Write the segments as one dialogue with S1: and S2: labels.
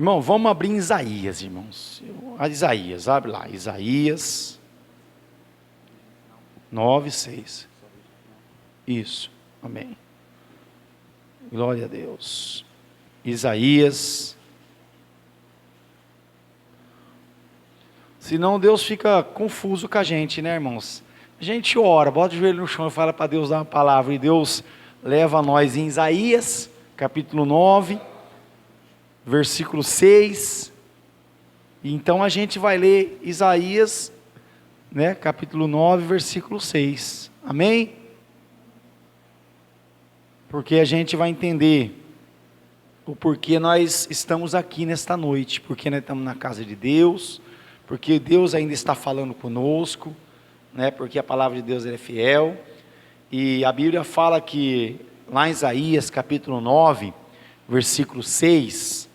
S1: Irmão, vamos abrir em Isaías, irmãos. Isaías, abre lá. Isaías 9:6. Isso, amém. Glória a Deus. Isaías. Senão Deus fica confuso com a gente, né, irmãos? A gente ora, bota o joelho no chão e fala para Deus dar uma palavra. E Deus leva nós em Isaías, capítulo 9, versículo 6. Então a gente vai ler Isaías, né, capítulo 9, versículo 6. Amém? Porque a gente vai entender o porquê nós estamos aqui nesta noite. Porque nós estamos na casa de Deus. Porque Deus ainda está falando conosco, né? Porque a palavra de Deus é fiel. E a Bíblia fala que, lá em Isaías capítulo 9, versículo 6,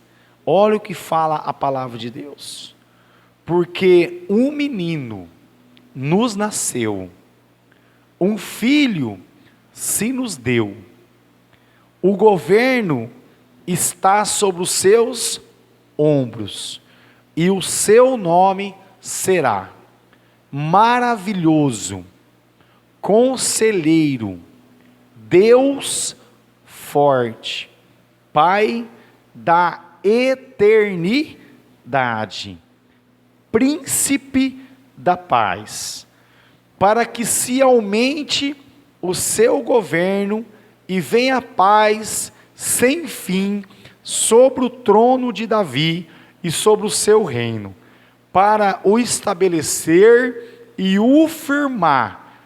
S1: olha o que fala a palavra de Deus. Porque um menino nos nasceu, um filho se nos deu, o governo está sobre os seus ombros, e o seu nome será Maravilhoso, Conselheiro, Deus Forte, Pai da Eternidade, Príncipe da Paz, para que se aumente o seu governo e venha a paz sem fim sobre o trono de Davi e sobre o seu reino, para o estabelecer e o firmar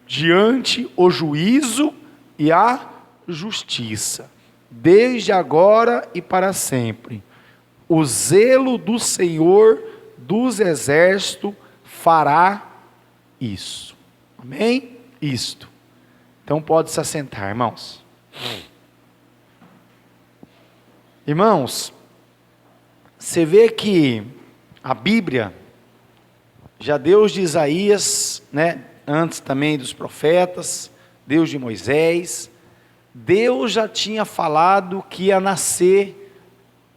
S1: diante o juízo e a justiça, desde agora e para sempre. O zelo do Senhor dos exércitos fará isso. Amém? Isto. Então pode se assentar, irmãos. Irmãos, você vê que a Bíblia, já Deus de Isaías, né, antes também dos profetas, Deus de Moisés, Deus já tinha falado que ia nascer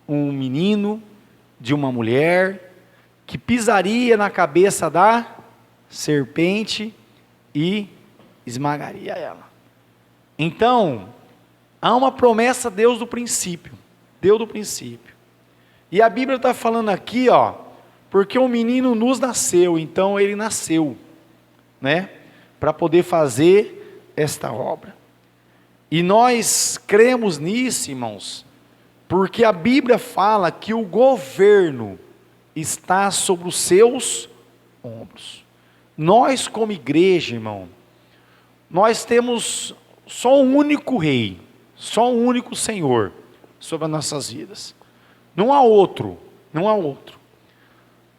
S1: um menino de uma mulher, que pisaria na cabeça da serpente e esmagaria ela. Então, há uma promessa a Deus do princípio, Deus do princípio. E a Bíblia está falando aqui, ó, porque o menino nos nasceu, então ele nasceu, né, para poder fazer esta obra. E nós cremos nisso, irmãos, porque a Bíblia fala que o governo está sobre os seus ombros. Nós como igreja, irmão, nós temos só um único rei, só um único Senhor sobre as nossas vidas. Não há outro, não há outro.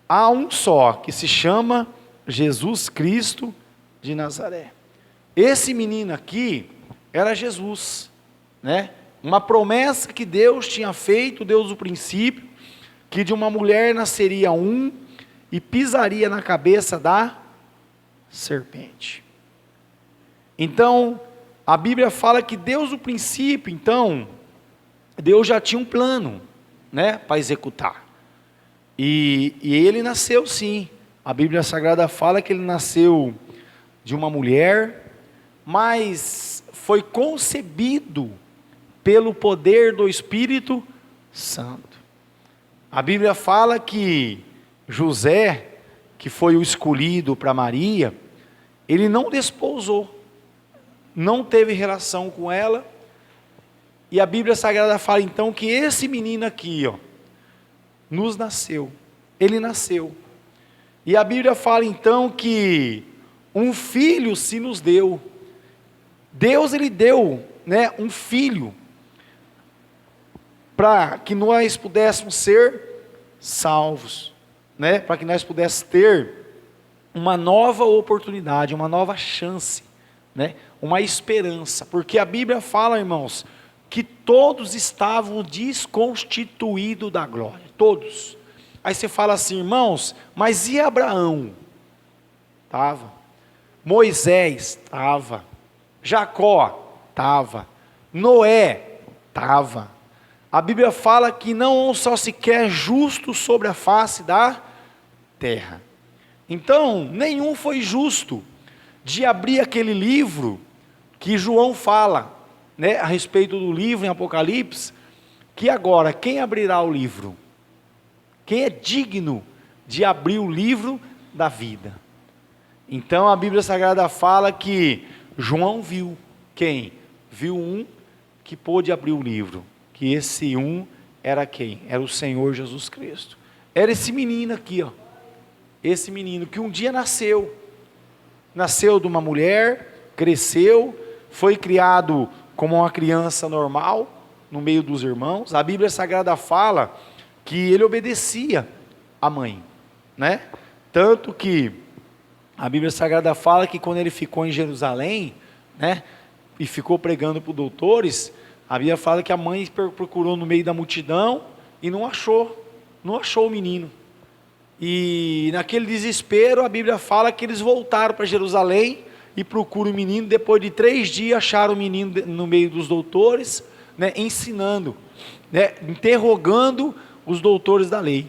S1: Há um só, que se chama Jesus Cristo de Nazaré. Esse menino aqui era Jesus, né? Uma promessa que Deus tinha feito, Deus do princípio, que de uma mulher nasceria um e pisaria na cabeça da serpente. Então, a Bíblia fala que Deus do princípio, então, Deus já tinha um plano, né, para executar. E ele nasceu sim. A Bíblia Sagrada fala que ele nasceu de uma mulher, mas foi concebido pelo poder do Espírito Santo. A Bíblia fala que José, que foi o escolhido para Maria, ele não desposou, não teve relação com ela. E a Bíblia Sagrada fala então que esse menino aqui, ó, nos nasceu, ele nasceu. E a Bíblia fala então que um filho se nos deu. Deus, ele deu, né, um filho, para que nós pudéssemos ser salvos, né, para que nós pudéssemos ter uma nova oportunidade, uma nova chance, né, uma esperança, porque a Bíblia fala, irmãos, que todos estavam desconstituídos da glória, todos. Aí você fala assim, irmãos, mas e Abraão? Estava. Moisés? Estava. Jacó? Estava. Noé? Estava. a Bíblia fala que não só sequer justo sobre a face da terra. Então, nenhum foi justo de abrir aquele livro que João fala, né, a respeito do livro em Apocalipse, que agora, quem abrirá o livro? Quem é digno de abrir o livro da vida? Então a Bíblia Sagrada fala que João viu quem? Viu um que pôde abrir o livro, que esse um era quem? Era o Senhor Jesus Cristo. Era esse menino aqui, ó. Esse menino que um dia nasceu de uma mulher, cresceu, foi criado como uma criança normal, no meio dos irmãos. A Bíblia Sagrada fala que ele obedecia à mãe, né? Tanto que a Bíblia Sagrada fala que quando ele ficou em Jerusalém, né, e ficou pregando para os doutores, a Bíblia fala que a mãe procurou no meio da multidão e não achou o menino. E naquele desespero, a Bíblia fala que eles voltaram para Jerusalém e procuram o menino. Depois de 3 dias, acharam o menino no meio dos doutores, né, ensinando, né, interrogando os doutores da lei.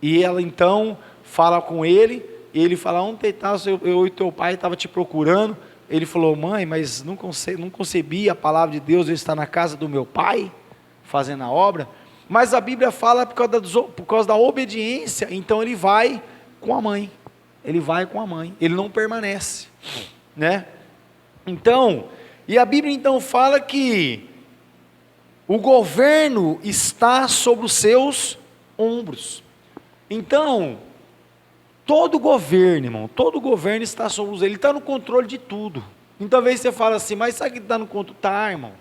S1: E ela então fala com ele, e ele fala: onde está, eu e teu pai estava te procurando. Ele falou: mãe, mas não concebi a palavra de Deus, eu estar na casa do meu pai, fazendo a obra. Mas a Bíblia fala por causa da obediência, então ele vai com a mãe, ele não permanece, né? Então, e a Bíblia então fala que o governo está sobre os seus ombros. Então, todo governo, irmão, todo governo está sobre os, ele está no controle de tudo. Então, talvez você fale assim, mas sabe que está no controle? Tá, irmão.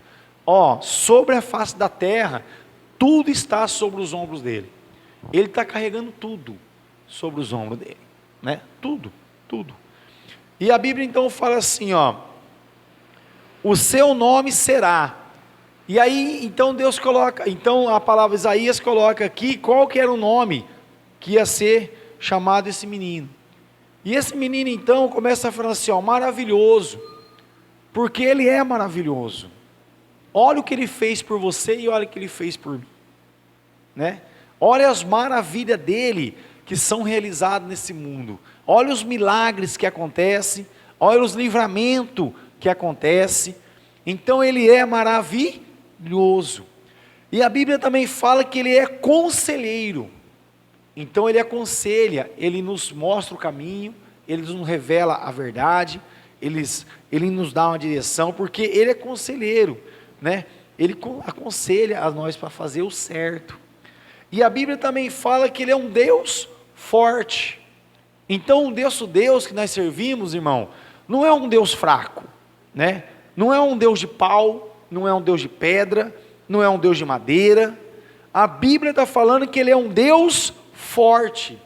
S1: Ó, sobre a face da terra, tudo está sobre os ombros dele. Ele está carregando tudo sobre os ombros dele, né? Tudo. E a Bíblia então fala assim, ó: o seu nome será. E aí, então Deus coloca, então a palavra Isaías coloca aqui qual que era o nome que ia ser chamado esse menino. E esse menino então começa a falar assim, ó: maravilhoso, porque ele é maravilhoso. Olha o que ele fez por você e olha o que ele fez por mim, né? Olha as maravilhas dele que são realizadas nesse mundo. Olha os milagres que acontecem, olha os livramentos que acontecem. Então ele é maravilhoso. E a Bíblia também fala que ele é conselheiro. Então ele aconselha, ele nos mostra o caminho, ele nos revela a verdade, ele nos dá uma direção, porque ele é conselheiro, né? Ele aconselha a nós para fazer o certo. E a Bíblia também fala que ele é um Deus forte. Então o Deus que nós servimos, irmão, não é um Deus fraco, né? Não é um Deus de pau, não é um Deus de pedra, não é um Deus de madeira. A Bíblia está falando que ele é um Deus forte.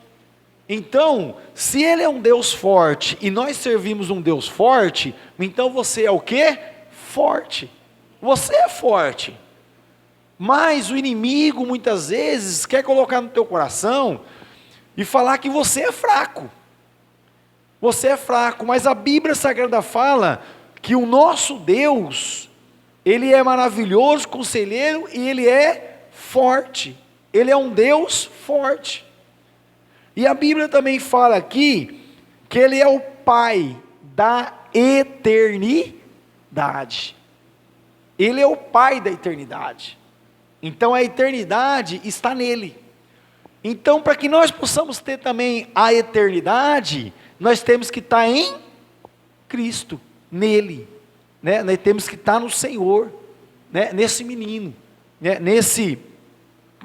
S1: Então, se ele é um Deus forte e nós servimos um Deus forte, então você é o quê? Forte. Você é forte. Mas o inimigo muitas vezes quer colocar no teu coração e falar que você é fraco. Você é fraco, mas a Bíblia Sagrada fala que o nosso Deus, ele é maravilhoso, conselheiro, e ele é forte. Ele é um Deus forte. E a Bíblia também fala aqui que ele é o Pai da eternidade. Ele é o Pai da eternidade. Então a eternidade está nele. Então, para que nós possamos ter também a eternidade, nós temos que estar em Cristo, nele, né? Nós temos que estar no Senhor, né? Nesse menino, né? Nesse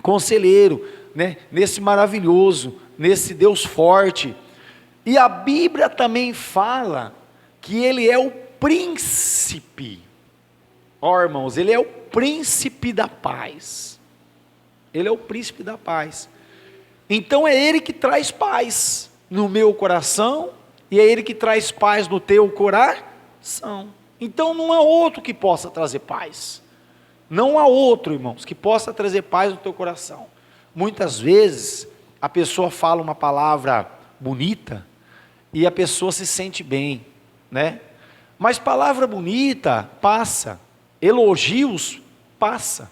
S1: conselheiro, né? Nesse maravilhoso, nesse Deus forte. E a Bíblia também fala que ele é o príncipe. Ó, irmãos, ele é o príncipe da paz. Ele é o príncipe da paz. Então é ele que traz paz no meu coração, e é ele que traz paz no teu coração. Então não há outro que possa trazer paz. Não há outro, irmãos, que possa trazer paz no teu coração. Muitas vezes a pessoa fala uma palavra bonita e a pessoa se sente bem, né? Mas palavra bonita passa, elogios passa,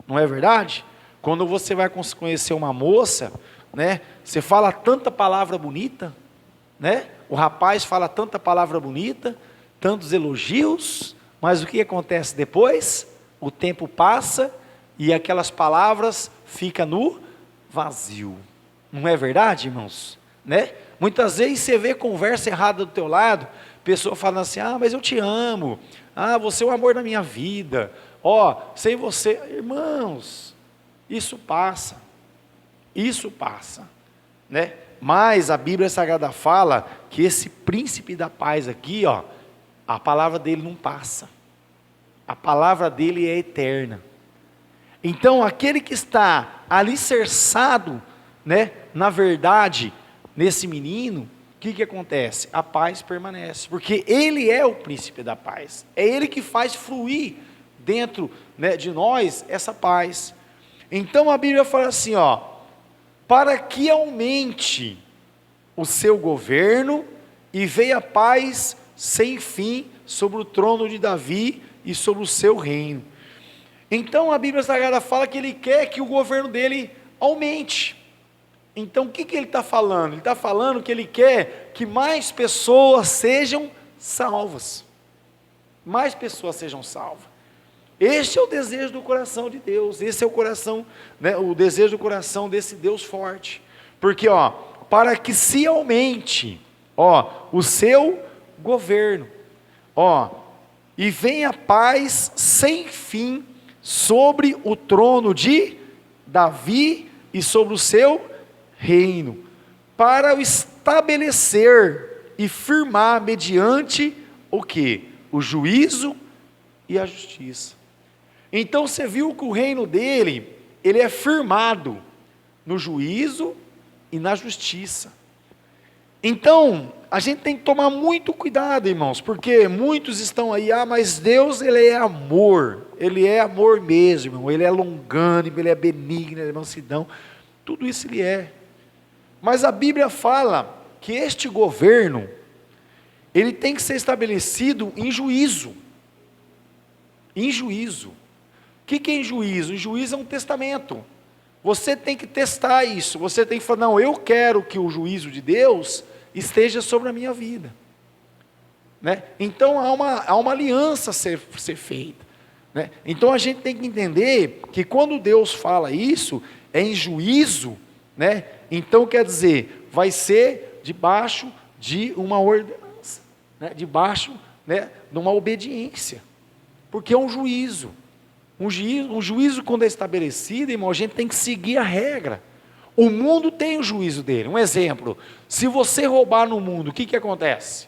S1: não é verdade? Quando você vai conhecer uma moça, né? Você fala tanta palavra bonita, né? O rapaz fala tanta palavra bonita, tantos elogios, mas o que acontece depois? O tempo passa e aquelas palavras ficam no vazio. Não é verdade, irmãos? Né? Muitas vezes você vê conversa errada do teu lado, pessoa falando assim: ah, mas eu te amo, ah, você é o amor da minha vida, ó, sem você, irmãos, isso passa, né? Mas a Bíblia Sagrada fala que esse príncipe da paz aqui, ó, a palavra dele não passa, a palavra dele é eterna. Então aquele que está alicerçado, né, na verdade, nesse menino, o que acontece? A paz permanece, porque ele é o príncipe da paz, é ele que faz fluir dentro, né, de nós essa paz. Então a Bíblia fala assim, ó, para que aumente o seu governo e venha a paz sem fim sobre o trono de Davi e sobre o seu reino. Então a Bíblia Sagrada fala que ele quer que o governo dele aumente. Então o que ele está falando? Ele está falando que ele quer que mais pessoas sejam salvas. Mais pessoas sejam salvas. Este é o desejo do coração de Deus, esse é o coração, né, o desejo do coração desse Deus forte. Porque, ó, para que se aumente, ó, o seu governo, ó, e venha paz sem fim sobre o trono de Davi e sobre o seu reino, para o estabelecer e firmar mediante o que? O juízo e a justiça. Então você viu que o reino dele, ele é firmado no juízo e na justiça. Então, a gente tem que tomar muito cuidado, irmãos, porque muitos estão aí, ah, mas Deus, ele é amor mesmo, irmão, ele é longânimo, ele é benigno, ele é mansidão, tudo isso ele é. Mas a Bíblia fala que este governo, ele tem que ser estabelecido em juízo. Em juízo. O que é em juízo? Em juízo é um testamento. Você tem que testar isso. Você tem que falar, não, eu quero que o juízo de Deus esteja sobre a minha vida. Né? Então há uma aliança a ser feita. Né? Então a gente tem que entender que quando Deus fala isso, é em juízo, né? Então quer dizer, vai ser debaixo de uma ordenança, né? Debaixo, né, de uma obediência. Porque é um juízo. Um juízo quando é estabelecido, irmão, a gente tem que seguir a regra. O mundo tem o juízo dele. Um exemplo, se você roubar no mundo, o que acontece?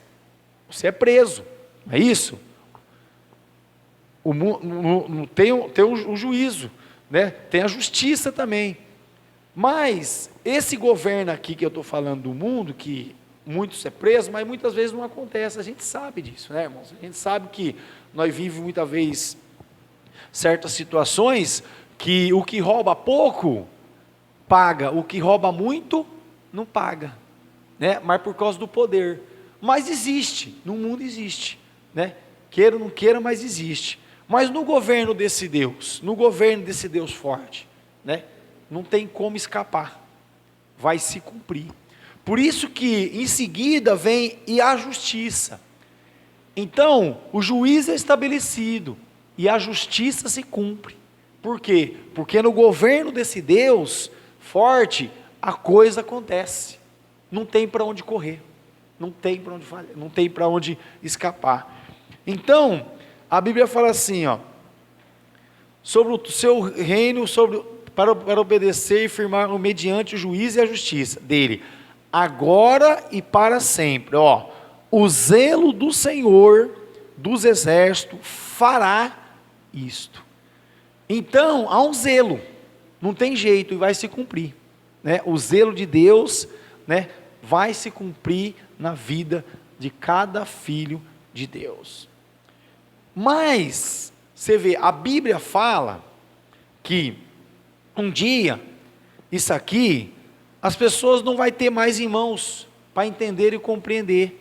S1: Você é preso, não é isso? Tem o juízo, né? Tem a justiça também. Mas esse governo aqui que eu estou falando do mundo, que muitos é preso, mas muitas vezes não acontece, a gente sabe disso, né, irmãos? A gente sabe que nós vivemos muitas vezes certas situações que o que rouba pouco, paga, o que rouba muito, não paga, né? Mas por causa do poder. Mas existe, no mundo existe, né? Queira ou não queira, mas existe. Mas no governo desse Deus forte, né? Não tem como escapar, vai se cumprir. Por isso que em seguida vem e a justiça. Então, o juízo é estabelecido e a justiça se cumpre. Por quê? Porque no governo desse Deus forte, a coisa acontece. Não tem para onde correr, não tem para onde falhar, não tem para onde escapar. Então, a Bíblia fala assim, ó, sobre o seu reino, para obedecer e firmar mediante o juízo e a justiça dele, agora e para sempre, ó, o zelo do Senhor dos exércitos fará isto. Então, há um zelo, não tem jeito e vai se cumprir, né? O zelo de Deus, né, vai se cumprir na vida de cada filho de Deus. Mas, você vê, a Bíblia fala que um dia, isso aqui, as pessoas não vão ter mais em mãos para entender e compreender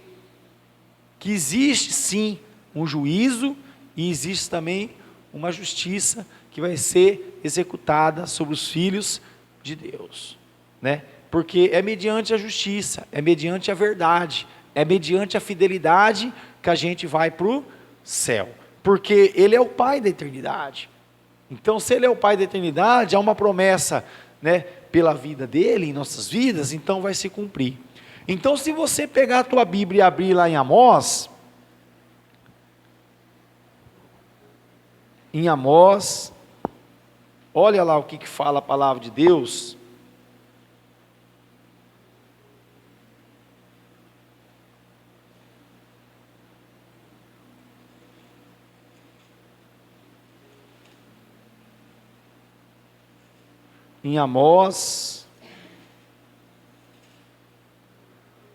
S1: que existe sim um juízo e existe também uma justiça que vai ser executada sobre os filhos de Deus, né? Porque é mediante a justiça, é mediante a verdade, é mediante a fidelidade que a gente vai para o céu, porque Ele é o Pai da eternidade. Então, se Ele é o Pai da eternidade, há uma promessa, né, pela vida dEle, em nossas vidas, então vai se cumprir. Então, se você pegar a tua Bíblia e abrir lá em Amós, olha lá o que fala a palavra de Deus. Em Amós,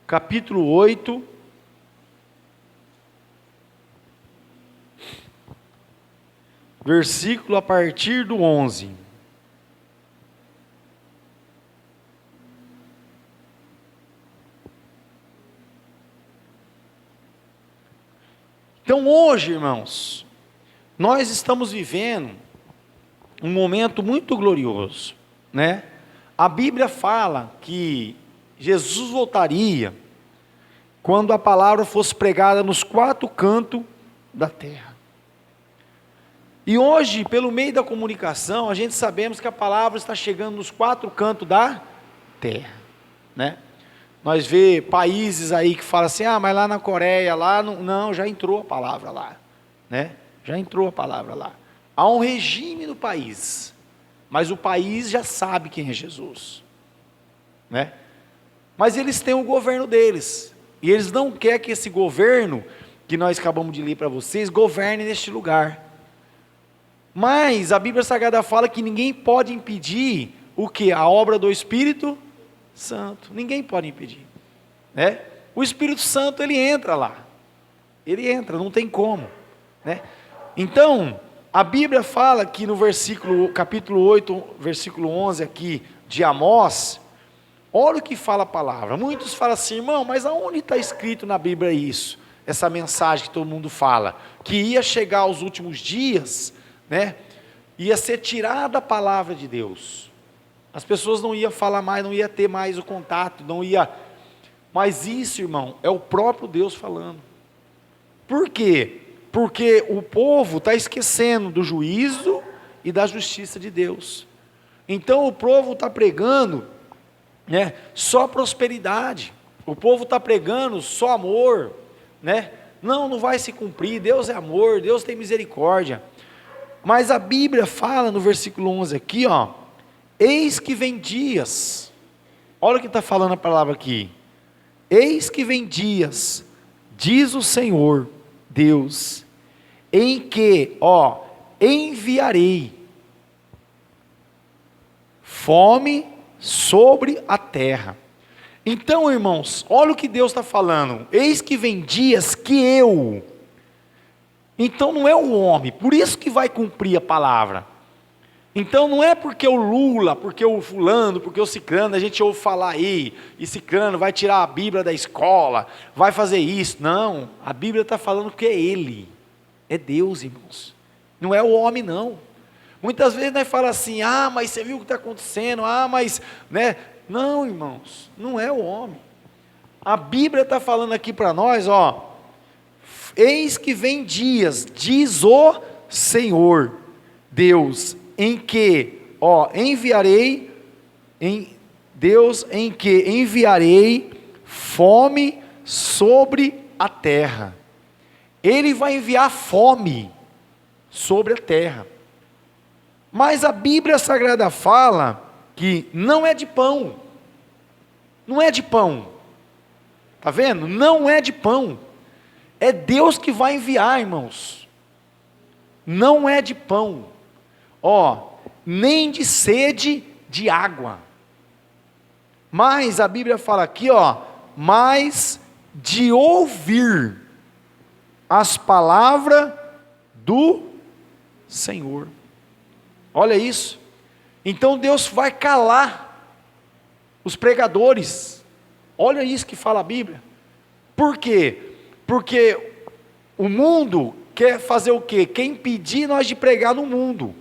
S1: capítulo 8, versículo a partir do 11. Então hoje, irmãos, nós estamos vivendo um momento muito glorioso, né? A Bíblia fala que Jesus voltaria quando a palavra fosse pregada nos 4 cantos da terra. E hoje, pelo meio da comunicação, a gente sabemos que a palavra está chegando nos 4 cantos da terra, né? Nós vê países aí que falam assim, mas lá na Coreia, lá não, já entrou a palavra lá, né? Já entrou a palavra lá. Há um regime no país, mas o país já sabe quem é Jesus, né? Mas eles têm o governo deles, e eles não querem que esse governo, que nós acabamos de ler para vocês, governe neste lugar. Mas a Bíblia Sagrada fala que ninguém pode impedir o que? A obra do Espírito Santo. Ninguém pode impedir, né? O Espírito Santo, ele entra lá. Ele entra, não tem como, né? Então, a Bíblia fala que no capítulo 8, versículo 11 aqui de Amós, olha o que fala a palavra. Muitos falam assim, irmão, mas aonde está escrito na Bíblia isso? Essa mensagem que todo mundo fala, que ia chegar aos últimos dias, né? Ia ser tirada a palavra de Deus. As pessoas não iam falar mais, não ia ter mais o contato, não ia. Mas isso, irmão, é o próprio Deus falando. Por quê? Porque o povo está esquecendo do juízo e da justiça de Deus. Então o povo está pregando, né, só prosperidade. O povo está pregando só amor, né? Não vai se cumprir. Deus é amor, Deus tem misericórdia. Mas a Bíblia fala no versículo 11 aqui, eis que vem dias, olha o que está falando a palavra aqui, eis que vem dias, diz o Senhor Deus, em que, enviarei fome sobre a terra. Então, irmãos, olha o que Deus está falando, eis que vem dias que eu. Então não é o homem, por isso que vai cumprir a palavra. Então não é porque o Lula, porque o fulano, porque o ciclano, a gente ouve falar aí, e ciclano vai tirar a Bíblia da escola, vai fazer isso. Não, a Bíblia está falando que é Ele, é Deus, irmãos. Não é o homem, não. Muitas vezes nós falamos assim, mas você viu o que está acontecendo, mas, né? Não, irmãos, não é o homem. A Bíblia está falando aqui para nós, eis que vem dias, diz o Senhor Deus, em que, enviarei fome sobre a terra. Ele vai enviar fome sobre a terra. Mas a Bíblia Sagrada fala que não é de pão. Não é de pão. Está vendo? Não é de pão. É Deus que vai enviar, irmãos. Não é de pão. Nem de sede de água. Mas a Bíblia fala aqui, mas de ouvir as palavras do Senhor. Olha isso. Então Deus vai calar os pregadores. Olha isso que fala a Bíblia. Por quê? Porque o mundo quer fazer o quê? Quer impedir nós de pregar no mundo.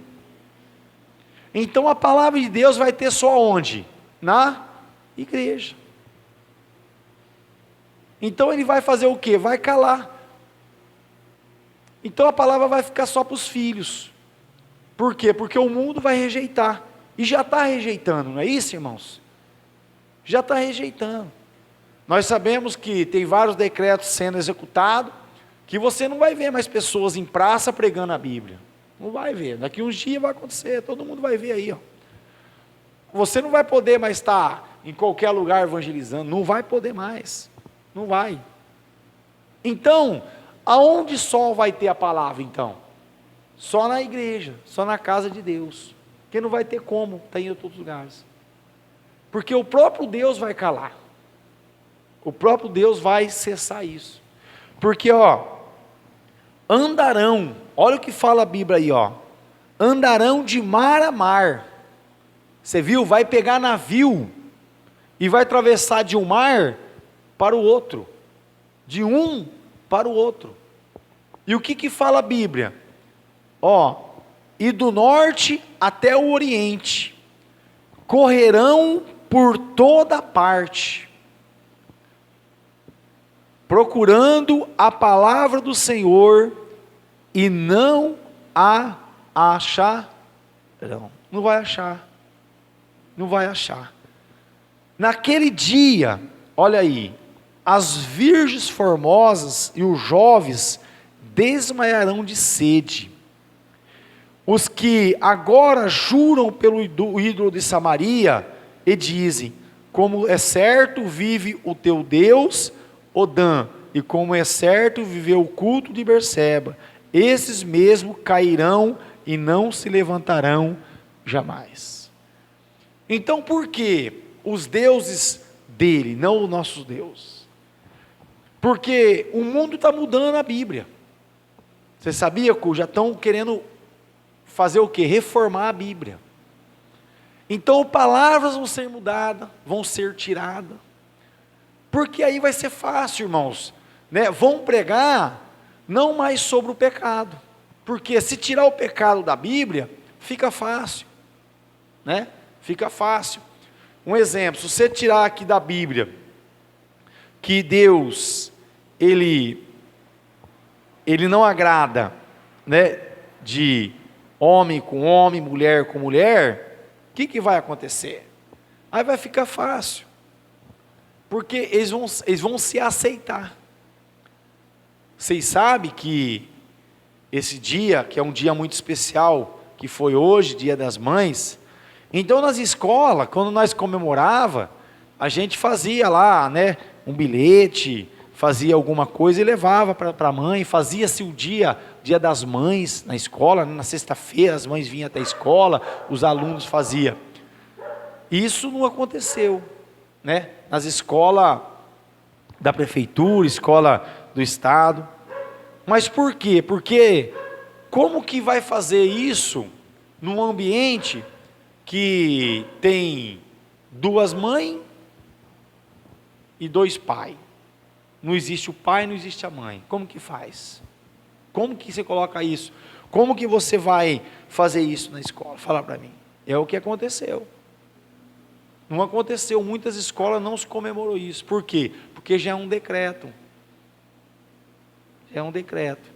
S1: Então a palavra de Deus vai ter só onde? Na igreja. Então ele vai fazer o quê? Vai calar. Então a palavra vai ficar só para os filhos. Por quê? Porque o mundo vai rejeitar. E já está rejeitando, não é isso, irmãos? Já está rejeitando. Nós sabemos que tem vários decretos sendo executados, que você não vai ver mais pessoas em praça pregando a Bíblia. Não vai ver. Daqui uns dias vai acontecer, todo mundo vai ver aí, ó. Você não vai poder mais estar em qualquer lugar evangelizando, não vai poder mais. Não vai. Então, aonde só vai ter a palavra então? Só na igreja, só na casa de Deus. Porque não vai ter como estar em outros lugares. Porque o próprio Deus vai calar. O próprio Deus vai cessar isso. Porque, andarão, olha o que fala a Bíblia aí, andarão de mar a mar. Você viu? Vai pegar navio e vai atravessar de um mar para o outro, de um para o outro. E o que fala a Bíblia? E do norte até o oriente, correrão por toda parte, procurando a palavra do Senhor, e não a acharão. Não vai achar. Não vai achar. Naquele dia, olha aí, as virgens formosas e os jovens desmaiarão de sede. Os que agora juram pelo ídolo de Samaria e dizem: como é certo vive o teu Deus, Odã, e como é certo viver o culto de Berseba, esses mesmo cairão e não se levantarão jamais. Então por que os deuses dele, não o nosso Deus? Porque o mundo está mudando a Bíblia. Você sabia que já estão querendo fazer o quê? Reformar a Bíblia. Então palavras vão ser mudadas, vão ser tiradas. Porque aí vai ser fácil, irmãos, né? Vão pregar não mais sobre o pecado. Porque se tirar o pecado da Bíblia, fica fácil, né? Fica fácil. Um exemplo, se você tirar aqui da Bíblia que Deus, Ele não agrada, né, de homem com homem, mulher com mulher, o que vai acontecer? Aí vai ficar fácil, porque eles vão se aceitar. Vocês sabem que esse dia, que é um dia muito especial, que foi hoje, Dia das Mães, então nas escolas, quando nós comemorava, a gente fazia lá, né, um bilhete, fazia alguma coisa e levava para a mãe, fazia-se o dia das mães na escola, na sexta-feira as mães vinham até a escola, os alunos faziam. Isso não aconteceu, né, nas escolas da prefeitura, escola do estado. Mas por quê? Porque como que vai fazer isso num ambiente que tem duas mães e dois pais? Não existe o pai, não existe a mãe. Como que faz? Como que você coloca isso? Como que você vai fazer isso na escola? Fala para mim. É o que aconteceu. Não aconteceu, muitas escolas não se comemorou isso. Por quê? Porque já é um decreto. Já é um decreto.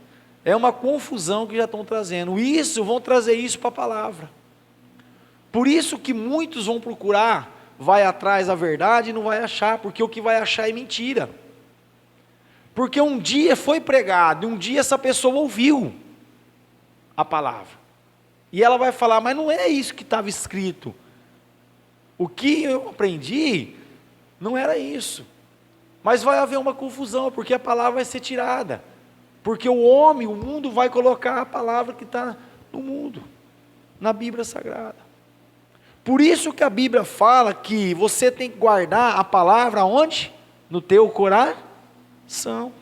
S1: É uma confusão que já estão trazendo. Vão trazer isso para a palavra. Por isso que muitos vão procurar, vai atrás da verdade e não vai achar, porque o que vai achar é mentira. Porque um dia foi pregado, um dia essa pessoa ouviu a palavra. E ela vai falar, mas não é isso que estava escrito. O que eu aprendi não era isso. Mas vai haver uma confusão, porque a palavra vai ser tirada. Porque o mundo vai colocar a palavra que está no mundo, na Bíblia Sagrada. Por isso que a Bíblia fala que você tem que guardar a palavra onde? No teu coração.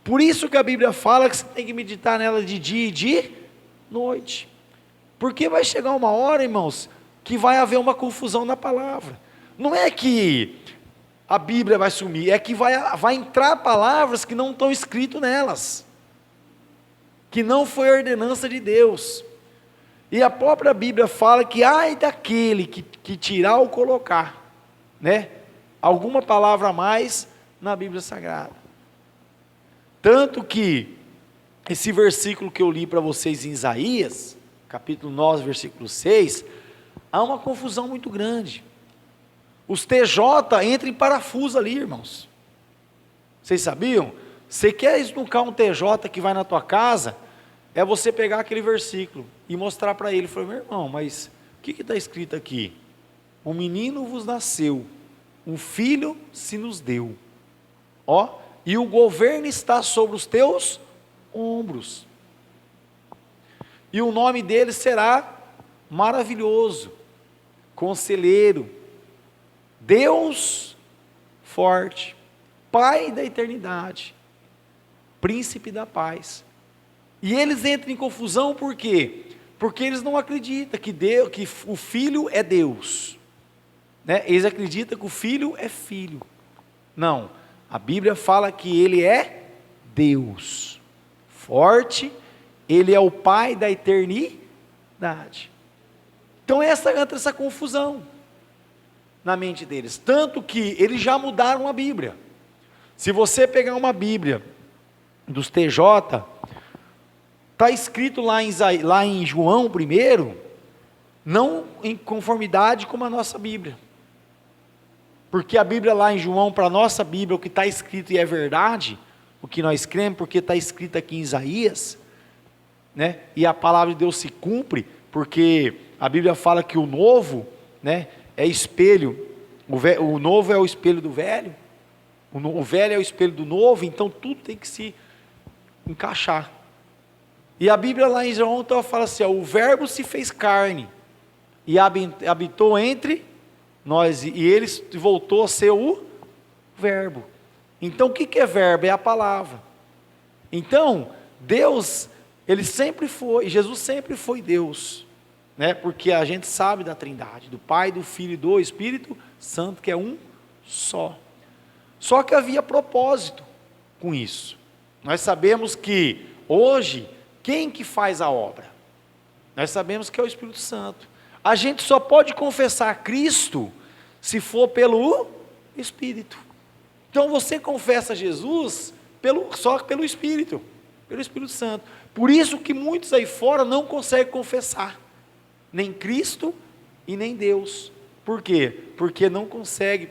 S1: Por isso que a Bíblia fala que você tem que meditar nela de dia e de noite. Porque vai chegar uma hora, irmãos, que vai haver uma confusão na palavra. Não é que a Bíblia vai sumir, é que vai entrar palavras que não estão escritas nelas, que não foi a ordenança de Deus. E a própria Bíblia fala que ai daquele que tirar ou colocar, né, alguma palavra a mais na Bíblia Sagrada. Tanto que esse versículo que eu li para vocês em Isaías, capítulo 9, versículo 6, há uma confusão muito grande. Os TJ entram em parafuso ali, irmãos. Vocês sabiam? Você quer esnucar um TJ que vai na tua casa, é você pegar aquele versículo e mostrar para ele. Falar, meu irmão, mas o que está escrito aqui? Um menino vos nasceu, um filho se nos deu. Ó, e o governo está sobre os teus ombros. E o nome dele será Maravilhoso, Conselheiro, Deus Forte, Pai da Eternidade, Príncipe da Paz. E eles entram em confusão por quê? Porque eles não acreditam que o Filho é Deus, né? Eles acreditam que o Filho é Filho. Não, a Bíblia fala que Ele é Deus forte, Ele é o Pai da eternidade. Então entra essa confusão na mente deles, tanto que eles já mudaram a Bíblia. Se você pegar uma Bíblia dos TJ, está escrito lá em João primeiro, não em conformidade com a nossa Bíblia, porque a Bíblia lá em João, para a nossa Bíblia, o que está escrito e é verdade, o que nós cremos, porque está escrito aqui em Isaías, né? E a palavra de Deus se cumpre, porque a Bíblia fala que o novo, né, é espelho, o novo é o espelho do velho, o velho é o espelho do novo, então tudo tem que se encaixar. E a Bíblia lá em João então fala assim, ó, o verbo se fez carne, e habitou entre nós, e ele voltou a ser o verbo. Então o que é verbo? É a palavra. Então, Deus, Ele sempre foi, Jesus sempre foi Deus, né? Porque a gente sabe da Trindade, do Pai, do Filho e do Espírito Santo, que é um só. Só que havia propósito com isso. Nós sabemos que hoje, quem que faz a obra? Nós sabemos que é o Espírito Santo. A gente só pode confessar Cristo se for pelo Espírito. Então você confessa Jesus só pelo Espírito Santo. Por isso que muitos aí fora não conseguem confessar, nem Cristo e nem Deus. Por quê? Porque não consegue,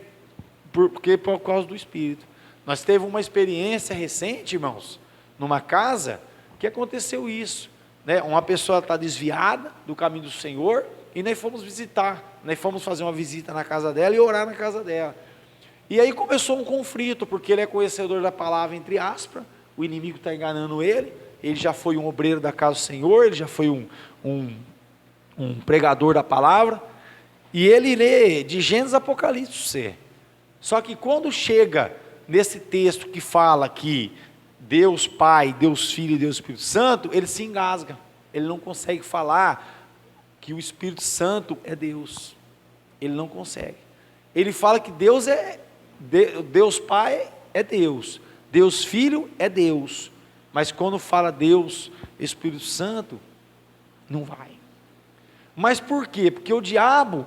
S1: por causa do Espírito. Nós tivemos uma experiência recente, irmãos, numa casa, que aconteceu isso, né? Uma pessoa está desviada do caminho do Senhor, e nós fomos visitar, nós fomos fazer uma visita na casa dela e orar na casa dela. E aí começou um conflito, porque ele é conhecedor da palavra, entre aspas, o inimigo está enganando ele já foi um obreiro da casa do Senhor, ele já foi um pregador da palavra, e ele lê de Gênesis a Apocalipse. Só que quando chega nesse texto que fala que Deus Pai, Deus Filho e Deus Espírito Santo, ele se engasga, ele não consegue falar que o Espírito Santo é Deus, ele não consegue. Ele fala que Deus Deus Pai é Deus, Deus Filho é Deus, mas quando fala Deus Espírito Santo, não vai. Mas por quê? Porque o diabo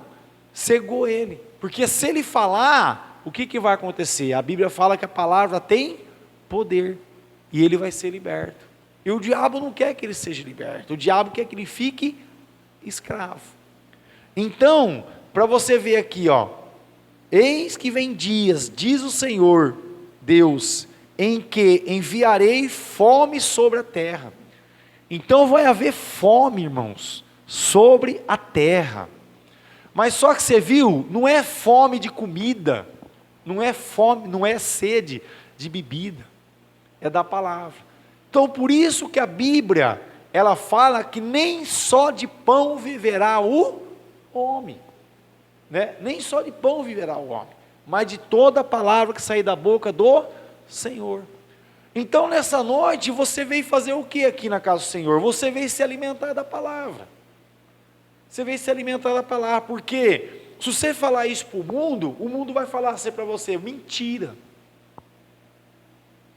S1: cegou ele, porque se ele falar, o que vai acontecer? A Bíblia fala que a palavra tem poder, e ele vai ser liberto, e o diabo não quer que ele seja liberto, o diabo quer que ele fique escravo. Então, para você ver aqui, ó, eis que vem dias, diz o Senhor Deus, em que enviarei fome sobre a terra. Então vai haver fome, irmãos, sobre a terra. Mas só que você viu, não é fome de comida, não é fome, não é sede de bebida, é da palavra. Então por isso que a Bíblia, ela fala que nem só de pão viverá o homem, né? Nem só de pão viverá o homem, mas de toda a palavra que sair da boca do Senhor. Então nessa noite você veio fazer o que aqui na casa do Senhor? Você veio se alimentar da palavra. Você veio se alimentar da palavra, porque se você falar isso para o mundo vai falar assim para você, mentira.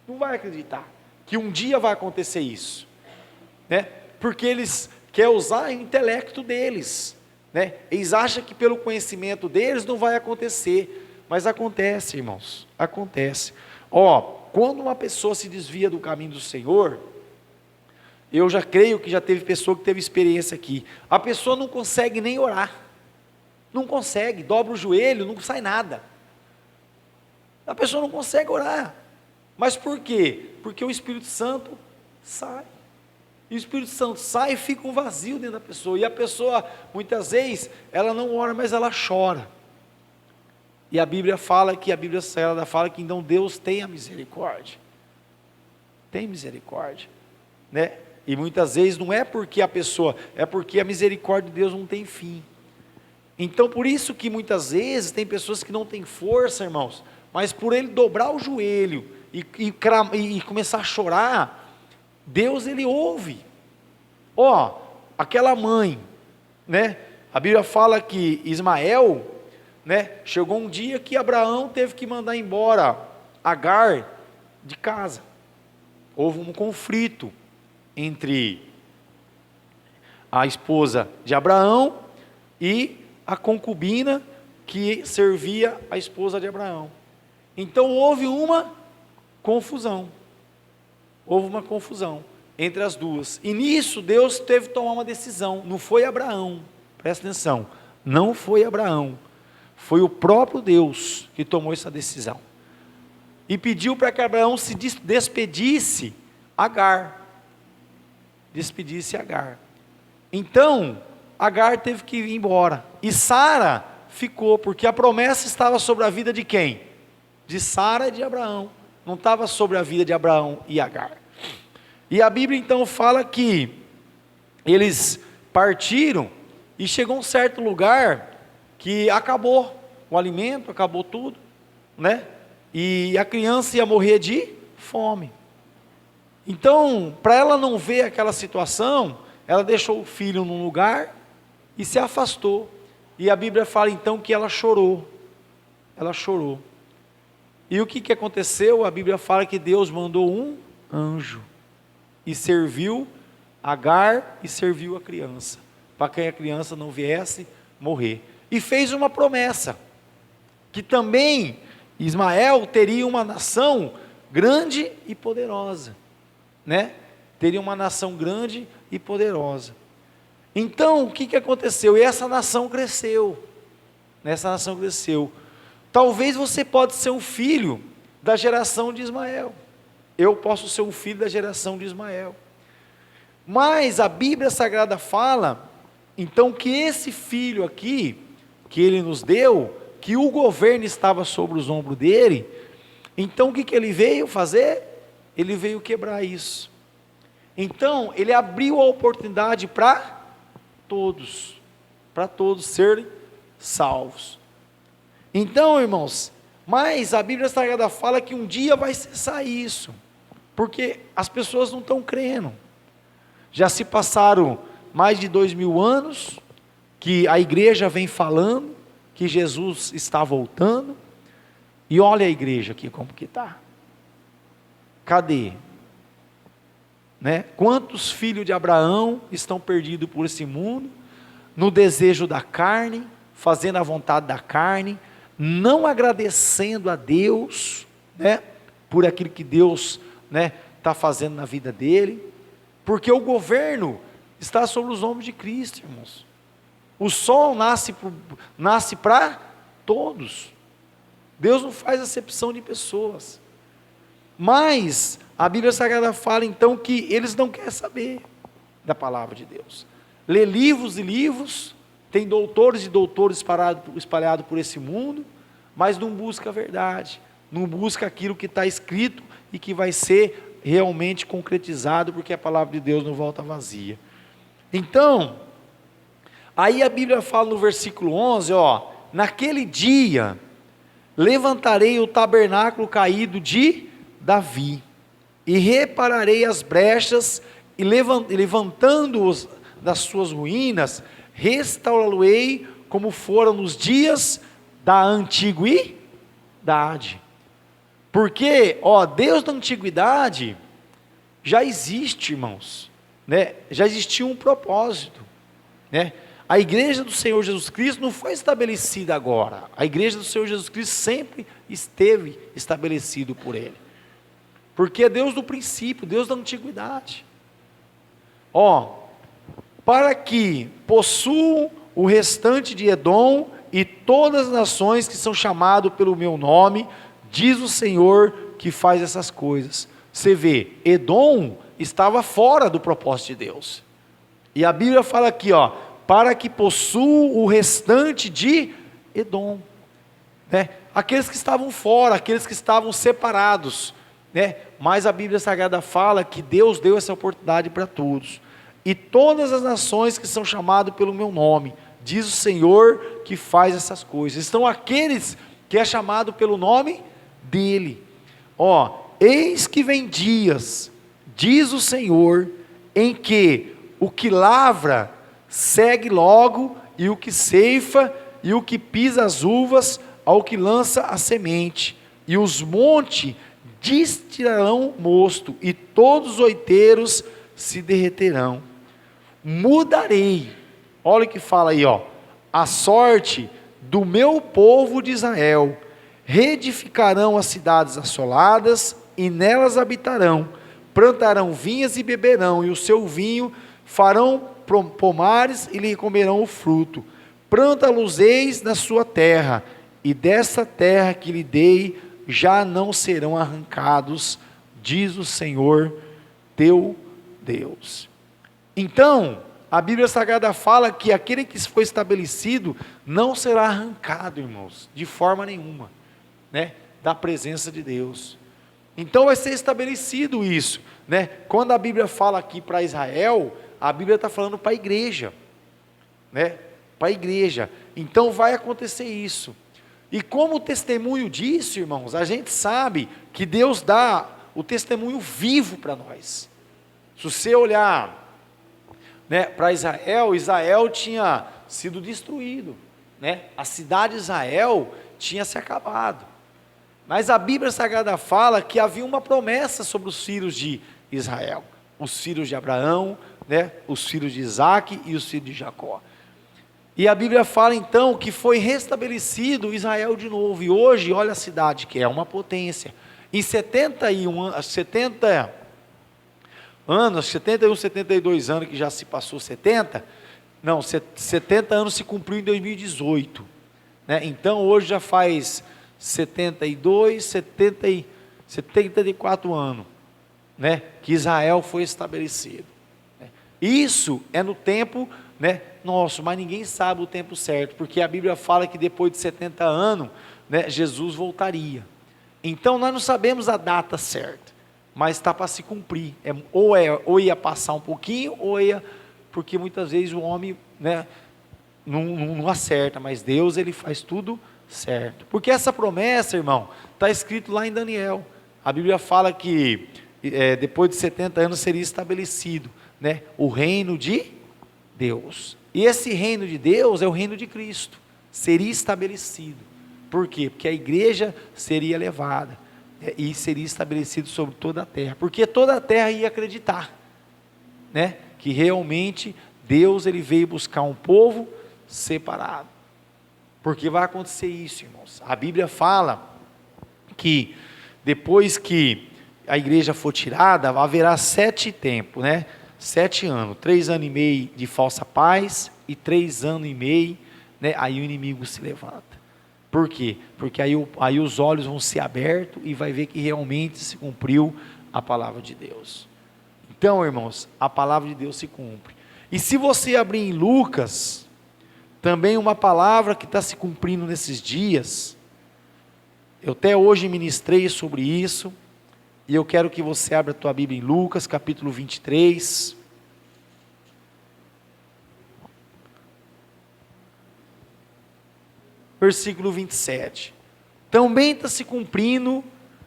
S1: Não vai acreditar que um dia vai acontecer isso, né? Porque eles quer usar o intelecto deles, né? Eles acham que pelo conhecimento deles não vai acontecer, mas acontece, irmãos, acontece. Quando uma pessoa se desvia do caminho do Senhor, eu já creio que já teve pessoa que teve experiência aqui, a pessoa não consegue nem orar, não consegue, dobra o joelho, não sai nada, a pessoa não consegue orar, mas por quê? Porque o Espírito Santo sai, e o Espírito Santo sai e fica um vazio dentro da pessoa, e a pessoa, muitas vezes, ela não ora, mas ela chora, e a Bíblia fala que, então Deus tem a misericórdia, né? E muitas vezes não é porque a pessoa, é porque a misericórdia de Deus não tem fim. Então por isso que muitas vezes tem pessoas que não têm força, irmãos, mas por ele dobrar o joelho e começar a chorar, Deus ele ouve. Aquela mãe, né? A Bíblia fala que Ismael, né? Chegou um dia que Abraão teve que mandar embora Agar de casa. Houve um conflito entre a esposa de Abraão e a concubina que servia a esposa de Abraão. Então houve uma confusão entre as duas, e nisso Deus teve que tomar uma decisão. Não foi Abraão, presta atenção, não foi Abraão, foi o próprio Deus que tomou essa decisão, e pediu para que Abraão se despedisse Agar. Então Agar teve que ir embora, e Sara ficou, porque a promessa estava sobre a vida de quem? De Sara e de Abraão, não estava sobre a vida de Abraão e Agar. E a Bíblia então fala que eles partiram, e chegou um certo lugar que acabou o alimento, acabou tudo, né? E a criança ia morrer de fome. Então, para ela não ver aquela situação, ela deixou o filho num lugar e se afastou. E a Bíblia fala então que ela chorou. E o que aconteceu? A Bíblia fala que Deus mandou um anjo e serviu Agar e serviu a criança, para que a criança não viesse morrer. E fez uma promessa, que também Ismael teria uma nação grande e poderosa, né? Teria uma nação grande e poderosa. Então, o que aconteceu? E essa nação cresceu. Talvez você pode ser um filho da geração de Ismael. Eu posso ser um filho da geração de Ismael. Mas a Bíblia Sagrada fala, então, que esse filho aqui, que ele nos deu, que o governo estava sobre os ombros dele, então o que ele veio fazer? Ele veio quebrar isso. Então, ele abriu a oportunidade para todos serem salvos. Então, irmãos, mas a Bíblia Sagrada fala que um dia vai cessar isso, porque as pessoas não estão crendo. Já se passaram mais de 2000 anos, que a igreja vem falando, que Jesus está voltando, e olha a igreja aqui como que está. Cadê? Né? Quantos filhos de Abraão estão perdidos por esse mundo, no desejo da carne, fazendo a vontade da carne, não agradecendo a Deus, né, por aquilo que Deus, né, está fazendo na vida dele, porque o governo está sobre os ombros de Cristo, irmãos. O sol nasce para todos. Deus não faz acepção de pessoas. Mas a Bíblia Sagrada fala então que eles não querem saber da palavra de Deus. Lê livros e livros, tem doutores e doutores espalhados por esse mundo, mas não busca a verdade, não busca aquilo que está escrito e que vai ser realmente concretizado, porque a palavra de Deus não volta vazia. Então, aí a Bíblia fala no versículo 11, naquele dia levantarei o tabernáculo caído de Davi, e repararei as brechas, e levantando-os das suas ruínas, restaurá-lo-ei como foram nos dias da antiguidade. Porque, Deus da antiguidade já existe, irmãos, né, já existia um propósito, né? A igreja do Senhor Jesus Cristo não foi estabelecida agora. A igreja do Senhor Jesus Cristo sempre esteve estabelecido por Ele. Porque é Deus do princípio, Deus da antiguidade. Para que possuam o restante de Edom e todas as nações que são chamadas pelo meu nome, diz o Senhor que faz essas coisas. Você vê, Edom estava fora do propósito de Deus. E a Bíblia fala aqui, para que possuam o restante de Edom, né? Aqueles que estavam fora, aqueles que estavam separados, né? Mas a Bíblia Sagrada fala que Deus deu essa oportunidade para todos. E todas as nações que são chamadas pelo meu nome, diz o Senhor que faz essas coisas. Estão aqueles que é chamado pelo nome dele. Eis que vem dias, diz o Senhor, em que o que lavra segue logo, e o que ceifa, e o que pisa as uvas, ao que lança a semente, e os montes destilarão mosto, e todos os oiteiros se derreterão. Mudarei, olha o que fala aí, a sorte do meu povo de Israel, reedificarão as cidades assoladas, e nelas habitarão, plantarão vinhas e beberão, e o seu vinho farão pomares e lhe comerão o fruto. Planta-los-eis na sua terra, e dessa terra que lhe dei, já não serão arrancados, diz o Senhor teu Deus. Então, a Bíblia Sagrada fala que aquele que foi estabelecido não será arrancado, irmãos, de forma nenhuma, né, da presença de Deus. Então vai ser estabelecido isso, né? Quando a Bíblia fala aqui para Israel, a Bíblia está falando para a igreja, né? Para a igreja. Então vai acontecer isso. E como testemunho disso, irmãos, a gente sabe que Deus dá o testemunho vivo para nós. Se você olhar, né, para Israel, Israel tinha sido destruído, né? A cidade de Israel tinha se acabado. Mas a Bíblia Sagrada fala que havia uma promessa sobre os filhos de Israel, os filhos de Abraão, né, os filhos de Isaac e os filhos de Jacó. E a Bíblia fala então que foi restabelecido Israel de novo. E hoje, olha a cidade que é uma potência. Em 71 anos, 71, 72 anos que já se passou 70 anos se cumpriu em 2018. Né? Então hoje já faz 74 anos, né, que Israel foi estabelecido. Isso é no tempo, né, nosso, mas ninguém sabe o tempo certo, porque a Bíblia fala que depois de 70 anos, né, Jesus voltaria. Então nós não sabemos a data certa, mas está para se cumprir. Ou ia passar um pouquinho, porque muitas vezes o homem, né, não acerta, mas Deus ele faz tudo certo. Porque essa promessa, irmão, está escrito lá em Daniel. A Bíblia fala que depois de 70 anos seria estabelecido, né, o reino de Deus. E esse reino de Deus é o reino de Cristo. Seria estabelecido. Por quê? Porque a igreja seria levada, e seria estabelecido sobre toda a terra. Porque toda a terra ia acreditar, né, que realmente Deus ele veio buscar um povo separado. Porque vai acontecer isso, irmãos. A Bíblia fala que depois que a igreja for tirada, haverá 7 tempos, né? 7 anos, 3 anos e meio de falsa paz e 3 anos e meio, né? Aí o inimigo se levanta. Por quê? Porque aí os olhos vão ser abertos e vai ver que realmente se cumpriu a palavra de Deus. Então, irmãos, a palavra de Deus se cumpre. E se você abrir em Lucas, também uma palavra que está se cumprindo nesses dias, eu até hoje ministrei sobre isso, e eu quero que você abra a tua Bíblia em Lucas, capítulo 23, versículo 27, também está se cumprindo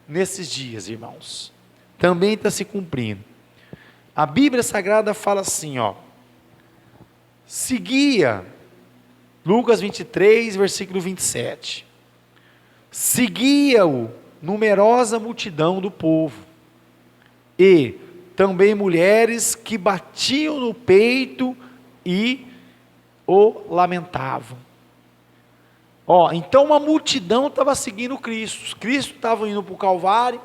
S1: nesses dias, irmãos, também está se cumprindo. A Bíblia Sagrada fala assim, seguia, Lucas 23, versículo 27, seguia-o numerosa multidão do povo, e também mulheres que batiam no peito e o lamentavam. Então uma multidão estava seguindo Cristo. Cristo estava indo para o Calvário,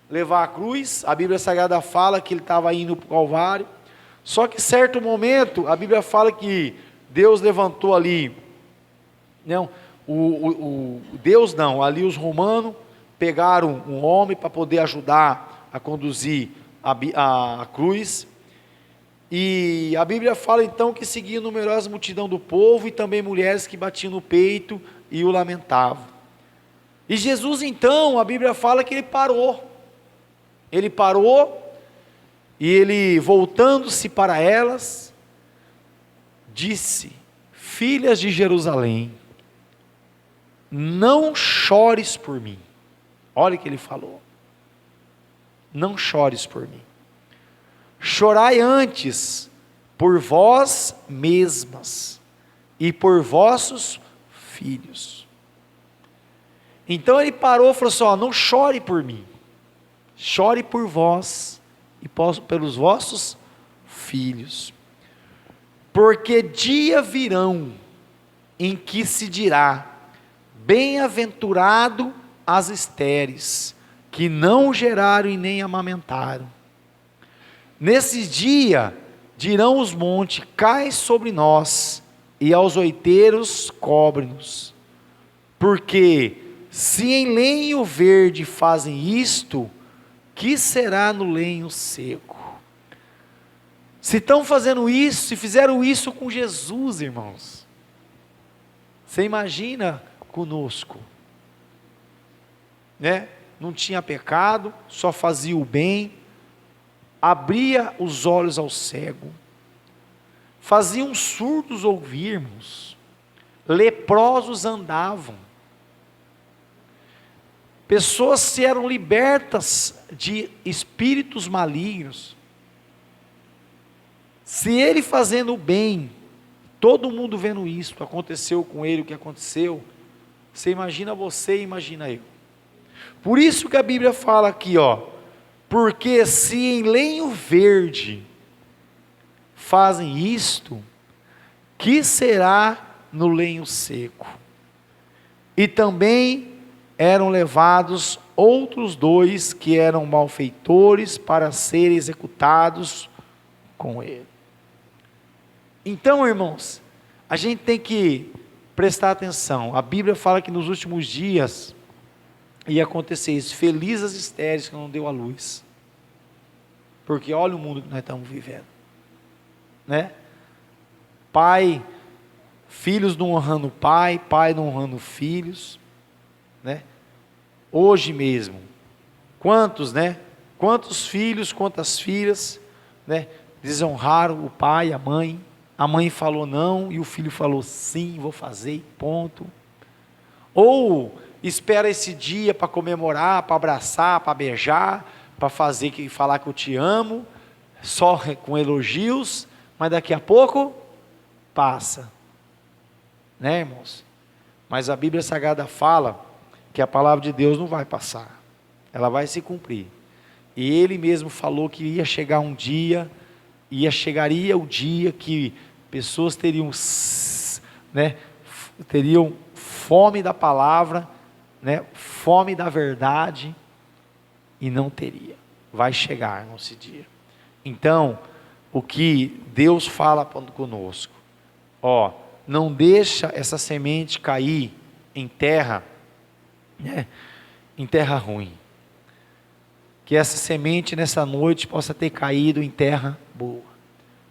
S1: levar a cruz. A Bíblia Sagrada fala que ele estava indo para o Calvário. Só que em certo momento, a Bíblia fala que Deus levantou ali, não, ali os romanos pegaram um homem para poder ajudar a conduzir a cruz. E a Bíblia fala então que seguia numerosa multidão do povo e também mulheres que batiam no peito e o lamentavam. E Jesus então, a Bíblia fala que ele parou e ele, voltando-se para elas, disse: filhas de Jerusalém, não chores por mim. Olha o que ele falou: não chores por mim, chorai antes por vós mesmas e por vossos filhos. Então ele parou e falou assim: não chore por mim, chore por vós e pelos vossos filhos, porque dia virão em que se dirá: bem-aventurado as estéreis, que não geraram e nem amamentaram. Nesse dia dirão os montes: cai sobre nós, e aos oiteiros cobre-nos. Porque se em lenho verde fazem isto, que será no lenho seco? Se estão fazendo isso, se fizeram isso com Jesus, irmãos, você imagina conosco, né? Não tinha pecado, só fazia o bem, abria os olhos ao cego, fazia os surdos ouvir, irmãos, leprosos andavam, pessoas eram libertas de espíritos malignos. Se ele fazendo o bem, todo mundo vendo isso, aconteceu com ele o que aconteceu, você imagina você e imagina eu. Por isso que a Bíblia fala aqui, porque se em lenho verde fazem isto, que será no lenho seco? E também eram levados outros 2 que eram malfeitores para serem executados com ele. Então, irmãos, a gente tem que prestar atenção. A Bíblia fala que nos últimos dias ia acontecer isso: felizes as estéreis que não deu a luz, porque olha o mundo que nós estamos vivendo, né? Filhos não honrando pai não honrando filhos, né? Hoje mesmo, quantos filhos, quantas filhas, né, desonraram o pai, a mãe falou não e o filho falou sim, vou fazer, ponto. Ou espera esse dia para comemorar, para abraçar, para beijar, para falar que eu te amo, só com elogios, mas daqui a pouco passa, né, irmãos? Mas a Bíblia Sagrada fala que a palavra de Deus não vai passar, ela vai se cumprir. E ele mesmo falou que ia chegar um dia, chegaria o dia que pessoas teriam fome da palavra, né, fome da verdade, e não teria. Vai chegar nesse dia. Então, o que Deus fala conosco, não deixa essa semente cair em terra, né, em terra ruim. Que essa semente nessa noite possa ter caído em terra boa,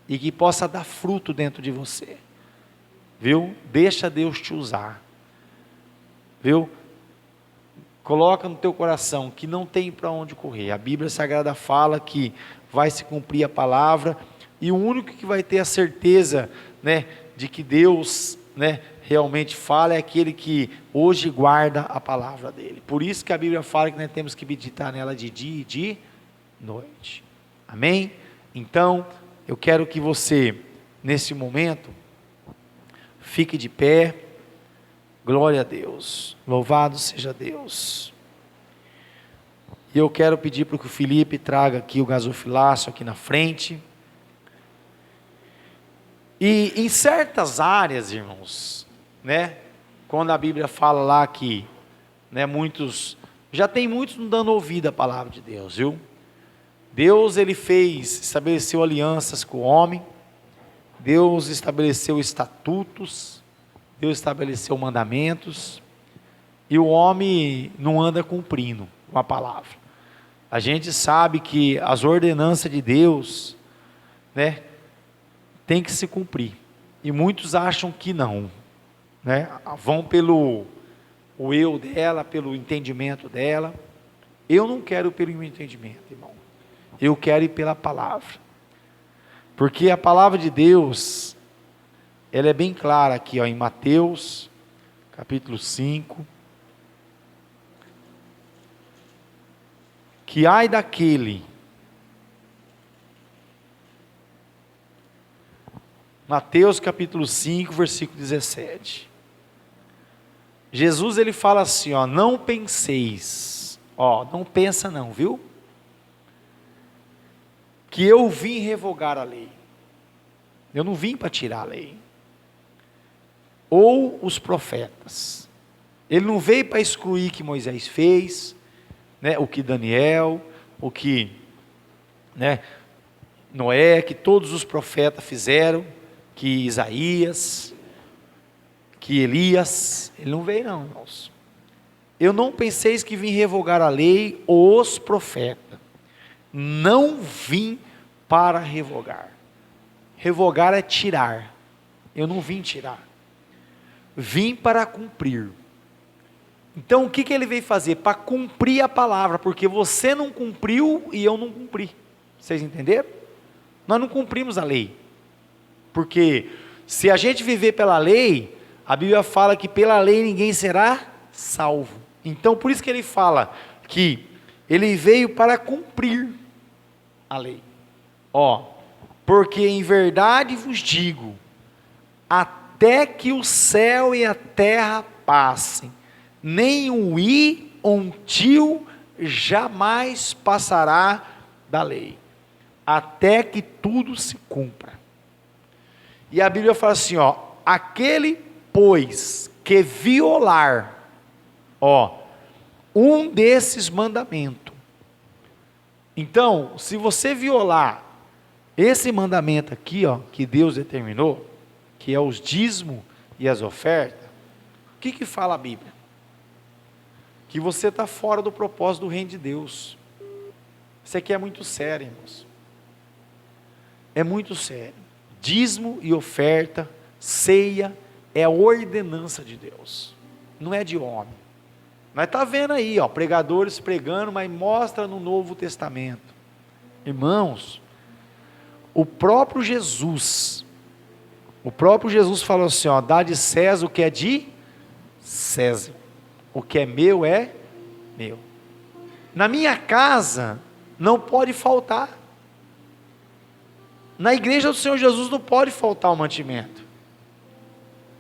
S1: e que possa dar fruto dentro de você, viu? Deixa Deus te usar, viu? Coloca no teu coração que não tem para onde correr. A Bíblia Sagrada fala que vai se cumprir a palavra, e o único que vai ter a certeza, né, de que Deus, né, realmente fala é aquele que hoje guarda a palavra dele. Por isso que a Bíblia fala que nós temos que meditar nela de dia e de noite. Amém? Então, eu quero que você, nesse momento, fique de pé. Glória a Deus, louvado seja Deus. E eu quero pedir para que o Felipe traga aqui o gasofilácio aqui na frente. E em certas áreas, irmãos, né, quando a Bíblia fala lá que, né, já tem muitos não dando ouvido à palavra de Deus, viu? Deus, ele estabeleceu alianças com o homem, Deus estabeleceu estatutos, Deus estabeleceu mandamentos, e o homem não anda cumprindo com a palavra. A gente sabe que as ordenanças de Deus, né, tem que se cumprir, e muitos acham que não, né, vão pelo o eu dela, pelo entendimento dela. Eu não quero pelo meu entendimento, irmão, eu quero ir pela palavra, porque a palavra de Deus, ela é bem clara aqui, ó, em Mateus, capítulo 5, que ai daquele, Mateus capítulo 5, versículo 17, Jesus ele fala assim, ó, não penseis, ó, não pensa não, viu? Que eu vim revogar a lei, eu não vim para tirar a lei, ou os profetas, ele não veio para excluir o que Moisés fez, né, o que Daniel, o que, né, Noé, que todos os profetas fizeram, que Isaías, que Elias, ele não veio não, irmãos. Eu não penseis que vim revogar a lei, os profetas, não vim para revogar. Revogar é tirar, eu não vim tirar, vim para cumprir. Então o que ele veio fazer? Para cumprir a palavra, porque você não cumpriu e eu não cumpri. Vocês entenderam? Nós não cumprimos a lei, porque se a gente viver pela lei, a Bíblia fala que pela lei ninguém será salvo. Então por isso que ele fala que ele veio para cumprir a lei. Ó, porque em verdade vos digo, até que o céu e a terra passem, nem um i ou um tio jamais passará da lei, até que tudo se cumpra. E a Bíblia fala assim, ó, aquele, pois, que violar, ó, um desses mandamentos. Então, se você violar esse mandamento aqui, ó, que Deus determinou, que é os dízimos e as ofertas, o que fala a Bíblia? Que você está fora do propósito do reino de Deus. Isso aqui é muito sério, irmãos. É muito sério. Dízimo e oferta, ceia, é a ordenança de Deus, não é de homem. Nós está vendo aí, ó, pregadores pregando, mas mostra no Novo Testamento. Irmãos, o próprio Jesus falou assim, ó, dá de César o que é de César, o que é meu é meu. Na minha casa não pode faltar, na igreja do Senhor Jesus não pode faltar o mantimento,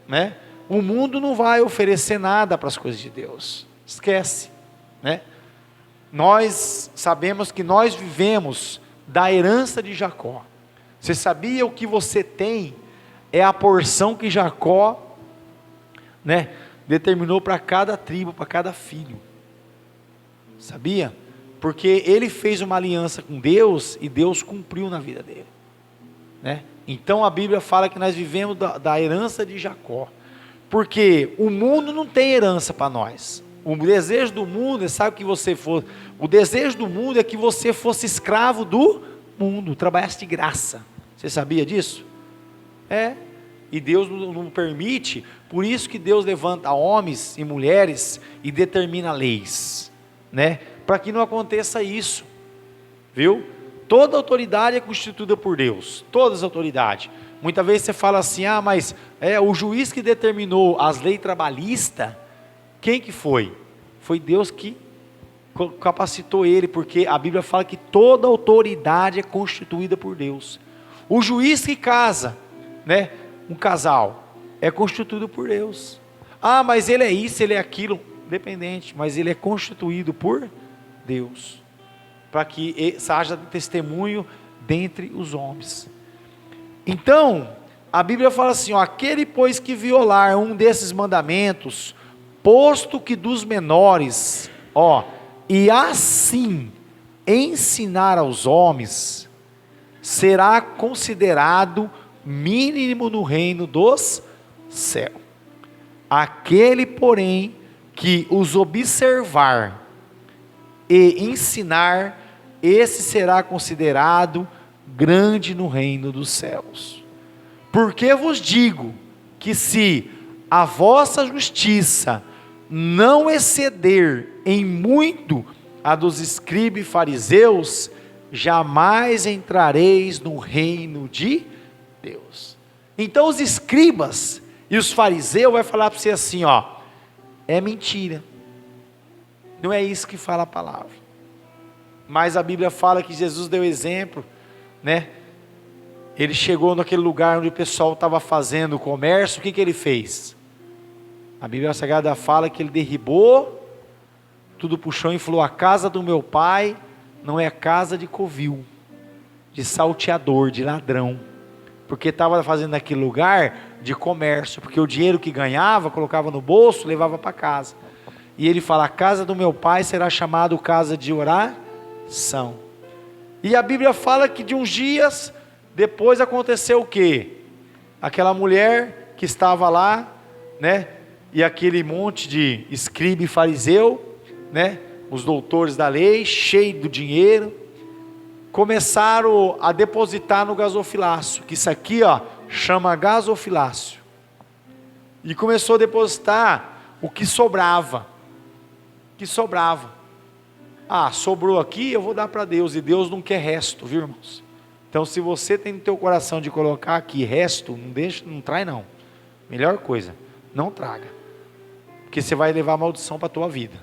S1: né? O mundo não vai oferecer nada para as coisas de Deus, esquece, né? Nós sabemos que nós vivemos da herança de Jacó. Você sabia o que você tem é a porção que Jacó, né, determinou para cada tribo, para cada filho. Sabia? Porque ele fez uma aliança com Deus e Deus cumpriu na vida dele, né? Então a Bíblia fala que nós vivemos da herança de Jacó, porque o mundo não tem herança para nós. O desejo do mundo, sabe que você for, o desejo do mundo é que você fosse escravo do mundo, trabalhasse de graça. Você sabia disso? É, e Deus não permite, por isso que Deus levanta homens e mulheres e determina leis, né? Para que não aconteça isso, viu? Toda autoridade é constituída por Deus, todas as autoridades. Muitas vezes você fala assim, ah, mas o juiz que determinou as leis trabalhistas, quem que foi? Foi Deus que capacitou ele, porque a Bíblia fala que toda autoridade é constituída por Deus. O juiz que casa, né, um casal, é constituído por Deus. Ah, mas ele é isso, ele é aquilo, dependente, mas ele é constituído por Deus. para que haja testemunho dentre os homens. Então, a Bíblia fala assim, ó, aquele pois que violar um desses mandamentos, posto que dos menores, ó, e assim ensinar aos homens, será considerado mínimo no reino dos céus. Aquele, porém, que os observar e ensinar, esse será considerado grande no reino dos céus. Porque vos digo que se a vossa justiça não exceder em muito a dos escribas e fariseus, jamais entrareis no reino de Deus. Então os escribas e os fariseus vai falar para você assim, ó, é mentira. Não é isso que fala a palavra. Mas a Bíblia fala que Jesus deu exemplo, né? Ele chegou naquele lugar onde o pessoal estava fazendo o comércio, o que ele fez? A Bíblia Sagrada fala que ele derribou tudo para o chão e falou, a casa do meu pai não é casa de covil, de salteador, de ladrão, porque estava fazendo naquele lugar de comércio, porque o dinheiro que ganhava, colocava no bolso, levava para casa, e ele fala, a casa do meu pai será chamada casa de oração, e a Bíblia fala que de uns dias, depois aconteceu o quê? Aquela mulher que estava lá, né, e aquele monte de escriba e fariseu, né, os doutores da lei, cheio do dinheiro, começaram a depositar no gasofilácio, que isso aqui, ó, chama gasofilácio, e começou a depositar o que sobrava, sobrou aqui, eu vou dar para Deus, e Deus não quer resto, viu, irmãos? Então se você tem no teu coração de colocar aqui resto, não deixa, não trai não, melhor coisa, não traga, porque você vai levar maldição para a tua vida.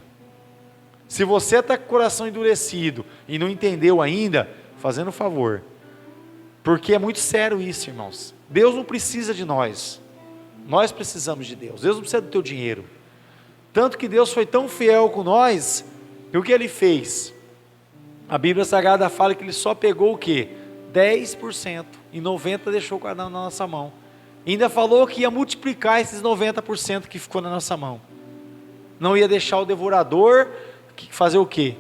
S1: Se você está com o coração endurecido e não entendeu ainda, fazendo um favor, porque é muito sério isso, irmãos. Deus não precisa de nós, nós precisamos de Deus. Deus não precisa do teu dinheiro, tanto que Deus foi tão fiel com nós, e o que Ele fez? A Bíblia Sagrada fala que Ele só pegou o quê? 10%, e 90% deixou na nossa mão, e ainda falou que ia multiplicar esses 90% que ficou na nossa mão, não ia deixar o devorador fazer o quê?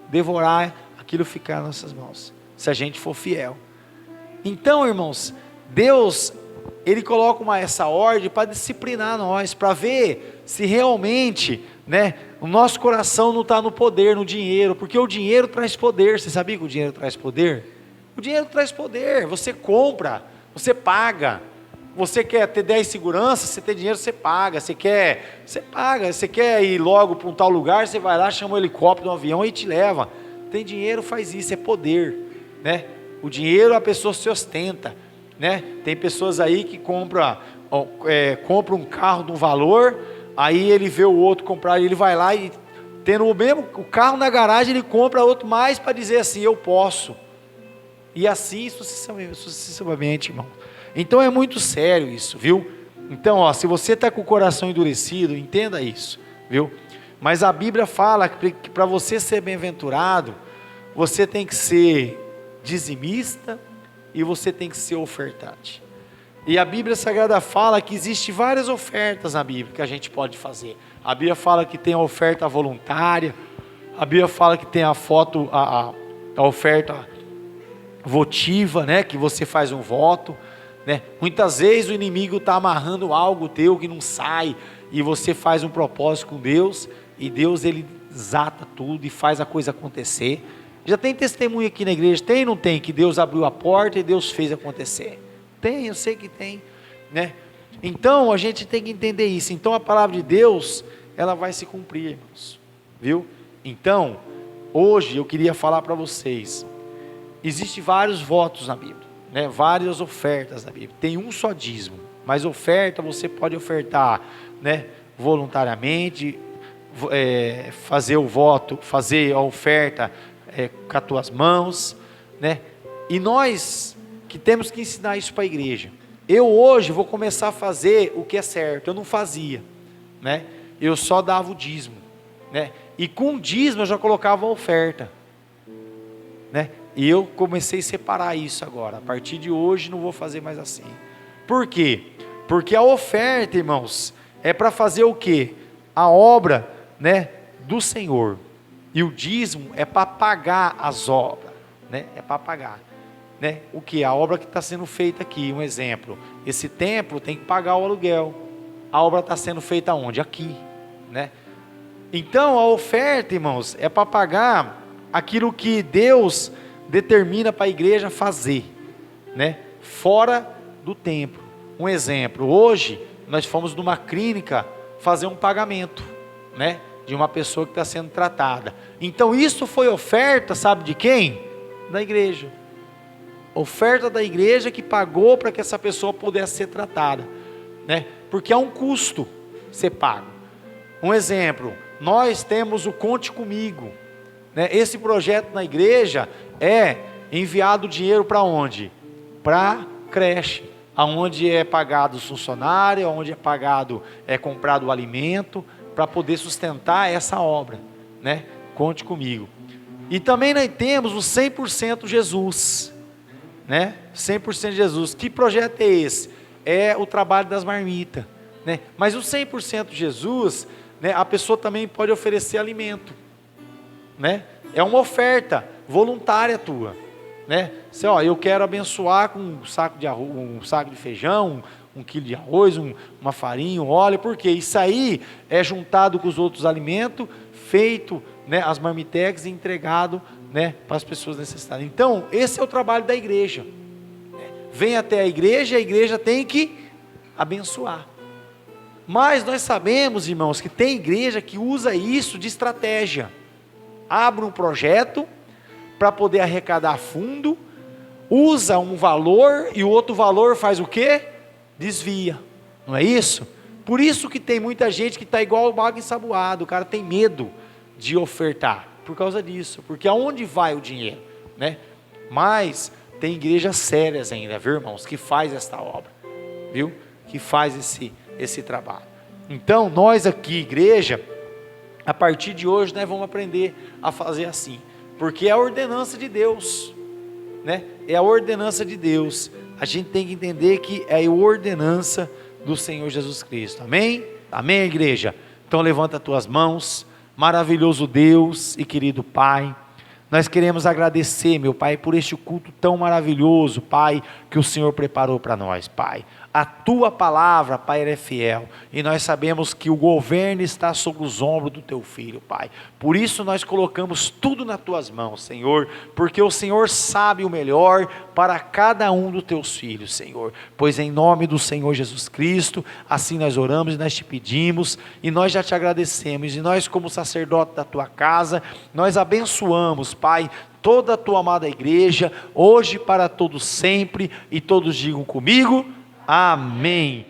S1: Devorar aquilo, ficar nas nossas mãos, se a gente for fiel. Então, irmãos, Deus, Ele coloca essa ordem para disciplinar nós, para ver se realmente, né, o nosso coração não está no poder, no dinheiro, porque o dinheiro traz poder. Você sabia que o dinheiro traz poder? O dinheiro traz poder, você compra, você paga. Você quer ter 10 seguranças, você tem dinheiro, você paga, você paga, você quer ir logo para um tal lugar, você vai lá, chama um helicóptero, um avião e te leva. Tem dinheiro, faz isso, é poder, né? O dinheiro a pessoa se ostenta, né? Tem pessoas aí que compram um carro de um valor, aí ele vê o outro comprar, ele vai lá e tendo o carro na garagem, ele compra outro mais para dizer assim, eu posso. E assim sucessivamente, irmão. Então é muito sério isso, viu? Então, ó, se você está com o coração endurecido, entenda isso, viu? Mas a Bíblia fala que para você ser bem-aventurado, você tem que ser dizimista e você tem que ser ofertante. E a Bíblia Sagrada fala que existe várias ofertas na Bíblia que a gente pode fazer. A Bíblia fala que tem a oferta voluntária, a Bíblia fala que tem a oferta votiva, né? Que você faz um voto, né? Muitas vezes o inimigo está amarrando algo teu que não sai, e você faz um propósito com Deus, e Deus ele desata tudo e faz a coisa acontecer. Já tem testemunho aqui na igreja, tem ou não tem, que Deus abriu a porta e Deus fez acontecer? Tem, eu sei que tem, né? Então a gente tem que entender isso. Então a palavra de Deus, ela vai se cumprir, irmãos, viu? Então, hoje eu queria falar para vocês, existem vários votos na Bíblia, né? Várias ofertas na Bíblia, tem um só dízimo, mas oferta você pode ofertar, né? Voluntariamente, fazer o voto, fazer a oferta com as tuas mãos, né? E nós que temos que ensinar isso para a igreja. Eu hoje vou começar a fazer o que é certo. Eu não fazia, né? Eu só dava o dízimo, né? E com o dízimo eu já colocava a oferta. né? E eu comecei a separar isso agora. A partir de hoje não vou fazer mais assim. Por quê? Porque a oferta, irmãos, é para fazer o quê? A obra, né, do Senhor. E o dízimo é para pagar as obras, né? É para pagar, né? O que? A obra que está sendo feita aqui, um exemplo. Esse templo tem que pagar o aluguel. A obra está sendo feita onde? Aqui, né? Então a oferta, irmãos, é para pagar aquilo que Deus determina para a igreja fazer, né? Fora do templo. Um exemplo, hoje nós fomos numa clínica fazer um pagamento, né? De uma pessoa que está sendo tratada. Então isso foi oferta, sabe de quem? Da igreja. Oferta da igreja que pagou para que essa pessoa pudesse ser tratada, né? Porque há um custo ser pago. Um exemplo, nós temos o Conte Comigo, né? Esse projeto na igreja é enviado dinheiro para onde? Para creche, aonde é pagado os funcionários, aonde é pagado, é comprado o alimento, para poder sustentar essa obra, né? Conte Comigo. E também nós temos o 100% Jesus, né? 100% Jesus. Que projeto é esse? É o trabalho das marmitas, né? Mas o 100% Jesus, né? A pessoa também pode oferecer alimento, né? É uma oferta voluntária tua, né? Você, ó, eu quero abençoar com um saco de arroz, um saco de feijão, um quilo de arroz, uma farinha, um óleo, porque isso aí é juntado com os outros alimentos, feito, né, as marmitex e entregado, né, para as pessoas necessitadas. Então, esse é o trabalho da igreja. Vem até a igreja tem que abençoar. Mas nós sabemos, irmãos, que tem igreja que usa isso de estratégia. Abre um projeto para poder arrecadar fundo, usa um valor e o outro valor faz o quê? Desvia, não é isso? Por isso que tem muita gente que está igual o bago ensaboado, o cara tem medo de ofertar, por causa disso, porque aonde vai o dinheiro, né? Mas tem igrejas sérias ainda, viu, irmãos, que faz esta obra, viu? Que faz esse trabalho. Então nós aqui, igreja, a partir de hoje, nós vamos aprender a fazer assim, porque é a ordenança de Deus, né? É a ordenança de Deus. A gente tem que entender que é a ordenança do Senhor Jesus Cristo, amém? Amém, igreja? Então levanta as tuas mãos. Maravilhoso Deus e querido Pai, nós queremos agradecer, meu Pai, por este culto tão maravilhoso, Pai, que o Senhor preparou para nós, Pai. A tua palavra, Pai, ela é fiel, e nós sabemos que o governo está sobre os ombros do teu filho, Pai. Por isso nós colocamos tudo nas tuas mãos, Senhor, porque o Senhor sabe o melhor para cada um dos teus filhos, Senhor. Pois em nome do Senhor Jesus Cristo, assim nós oramos e nós te pedimos, e nós já te agradecemos, e nós como sacerdote da tua casa, nós abençoamos, Pai, toda a tua amada igreja, hoje para todos sempre, e todos digam comigo, amém.